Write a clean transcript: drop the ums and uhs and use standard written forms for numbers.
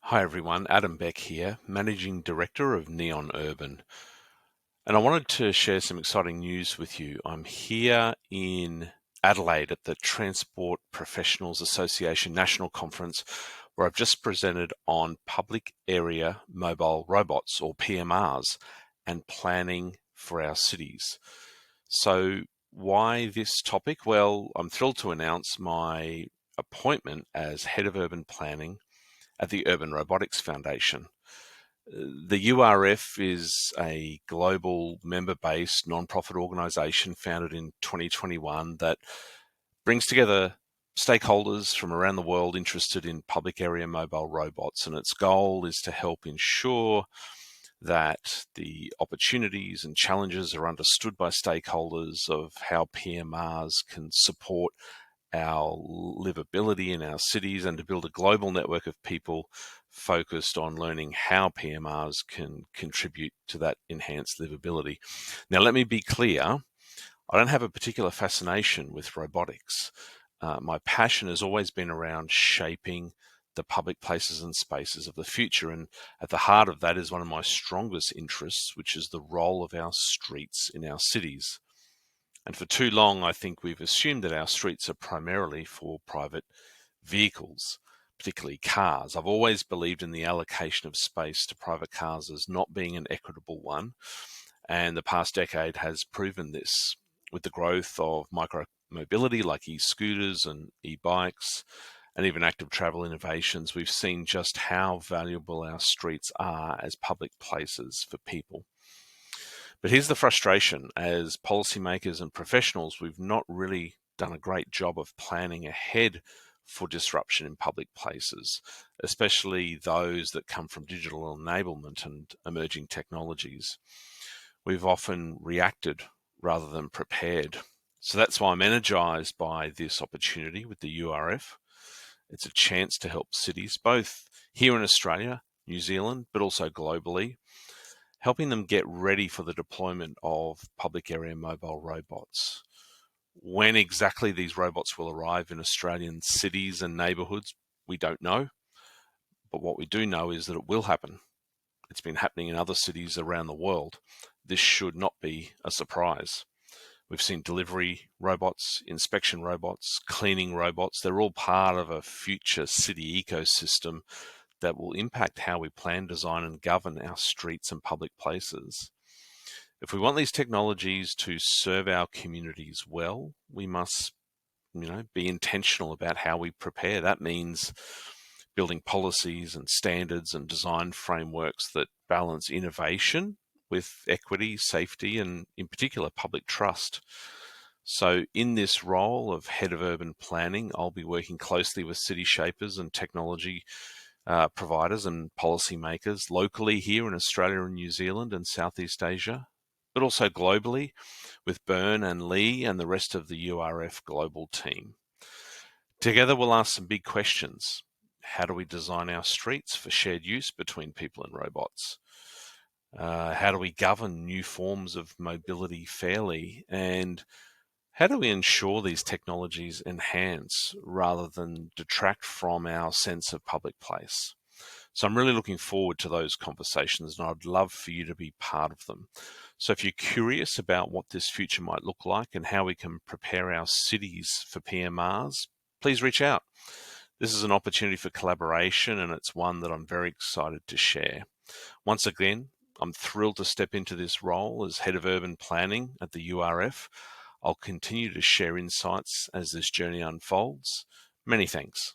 Hi everyone, Adam Beck here, Managing Director of Neon Urban. And I wanted to share some exciting news with you. I'm here in Adelaide at the Transport Professionals Association National Conference, where I've just presented on public area mobile robots, or PMRs, and planning for our cities. So why this topic? Well, I'm thrilled to announce my appointment as Head of Urban Planning at the Urban Robotics Foundation. The URF is a global member-based non-profit organization founded in 2021 that brings together stakeholders from around the world interested in public area mobile robots, and its goal is to help ensure that the opportunities and challenges are understood by stakeholders of how PMRs can support our livability in our cities, and to build a global network of people focused on learning how PMRs can contribute to that enhanced livability. Now, let me be clear, I don't have a particular fascination with robotics. My passion has always been around shaping the public places and spaces of the future, and at the heart of that is one of my strongest interests, which is the role of our streets in our cities. And for too long, I think we've assumed that our streets are primarily for private vehicles, particularly cars. I've always believed in the allocation of space to private cars as not being an equitable one, and the past decade has proven this. With the growth of micro-mobility like e-scooters and e-bikes, and even active travel innovations, we've seen just how valuable our streets are as public places for people. But here's the frustration: as policymakers and professionals, we've not really done a great job of planning ahead for disruption in public places, especially those that come from digital enablement and emerging technologies. We've often reacted rather than prepared. So that's why I'm energized by this opportunity with the URF. It's a chance to help cities, both here in Australia, New Zealand, but also globally, helping them get ready for the deployment of public area mobile robots. When exactly these robots will arrive in Australian cities and neighbourhoods, we don't know. But what we do know is that it will happen. It's been happening in other cities around the world. This should not be a surprise. We've seen delivery robots, inspection robots, cleaning robots. They're all part of a future city ecosystem that will impact how we plan, design, and govern our streets and public places. If we want these technologies to serve our communities well, we must, be intentional about how we prepare. That means building policies and standards and design frameworks that balance innovation with equity, safety, and in particular, public trust. So in this role of Head of Urban Planning, I'll be working closely with city shapers and technology providers and policymakers locally here in Australia and New Zealand and Southeast Asia, but also globally with Bern and Lee and the rest of the URF global team. Together, we'll ask some big questions. How do we design our streets for shared use between people and robots? How do we govern new forms of mobility fairly? And how do we ensure these technologies enhance rather than detract from our sense of public place? So I'm really looking forward to those conversations, and I'd love for you to be part of them. So if you're curious about what this future might look like and how we can prepare our cities for PMRs, please reach out. This is an opportunity for collaboration, and it's one that I'm very excited to share. Once again, I'm thrilled to step into this role as Head of Urban Planning at the URF. I'll continue to share insights as this journey unfolds. Many thanks.